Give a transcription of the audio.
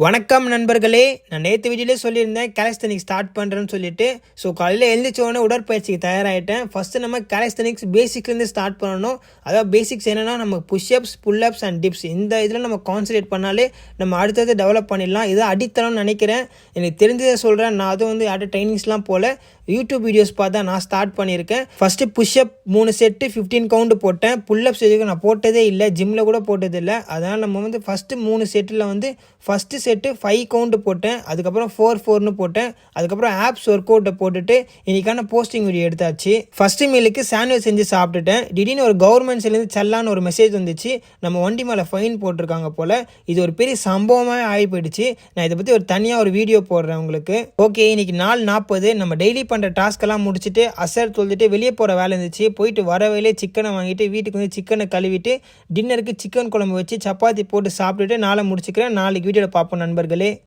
வணக்கம் நண்பர்களே, நான் நேற்று வீடியோலே சொல்லியிருந்தேன் கேலஸ்தனிக்ஸ் ஸ்டார்ட் பண்ணுறேன்னு சொல்லிட்டு. ஸோ காலையில் எழுந்திரிச்சோடனே உடற்பயிற்சிக்கு தயாராகிட்டேன். ஃபஸ்ட்டு நம்ம கேலஸ்தனிக்ஸ் பேசிக்லேருந்து ஸ்டார்ட் பண்ணணும். அதாவது பேசிக்ஸ் என்னென்னா நம்ம புஷ்அப்ஸ், புல்அப்ஸ் அண்ட் டிப்ஸ் இந்த இதில் நம்ம கான்சன்ட்ரேட் பண்ணாலே நம்ம அடுத்தது டெவலப் பண்ணிடலாம். இதை அடித்தளம்னு நினைக்கிறேன். எனக்கு தெரிஞ்சதை சொல்கிறேன். நான் அதுவும் வந்து யார்ட்ட ட்ரைனிங்ஸ்லாம் போல் யூடியூப் வீடியோஸ் பார்த்தா நான் ஸ்டார்ட் பண்ணியிருக்கேன். ஃபஸ்ட்டு புஷ்அப் 3 செட்டு 15 கவுண்ட் போட்டேன். புல்அப்ஸ் எதுக்கும் நான் போட்டதே இல்லை, ஜிம்மில் கூட போட்டதில்லை. அதனால் நம்ம வந்து ஃபஸ்ட்டு 3 செட்டில் வந்து ஃபஸ்ட்டு செட்டு 5 கவுண்ட் போட்டேன். அதுக்கப்புறம் 4-4ன்னு போட்டேன். அதுக்கப்புறம் ஆப்ஸ் ஒர்க் அவுட்டை போட்டுட்டு இன்றைக்கான போஸ்டிங் வீடியோ எடுத்தாச்சு. ஃபஸ்ட்டு மீலுக்கு சாண்ட்விச் செஞ்சு சாப்பிட்டுட்டேன். திடீர்னு ஒரு கவர்மெண்ட் சைட்லேருந்து செல்லான்னு ஒரு மெசேஜ் வந்துச்சு. நம்ம வண்டி மேலே ஃபைன் போட்டிருக்காங்க போல். இது ஒரு பெரிய சம்பவமாக ஆகி போயிடுச்சு. நான் இதை பற்றி ஒரு தனியாக ஒரு வீடியோ போடுறேன் உங்களுக்கு. ஓகே, இன்றைக்கி 4:40 நம்ம டெய்லி பண்ணுற டாஸ்க்கெல்லாம் முடிச்சுட்டு அசர் தொழுதுட்டு வெளியே போகிற வேலை இருந்துச்சு. போயிட்டு வரவையிலே சிக்கனை வாங்கிட்டு வீட்டுக்கு வந்து சிக்கனை கழுவிட்டு டின்னருக்கு சிக்கன் குழம்பு வச்சு சப்பாத்தி போட்டு சாப்பிட்டுட்டு நாளை முடிச்சுக்கிறேன். நாளைக்கு வீடியோவில் பார்ப்போம் நண்பர்களே.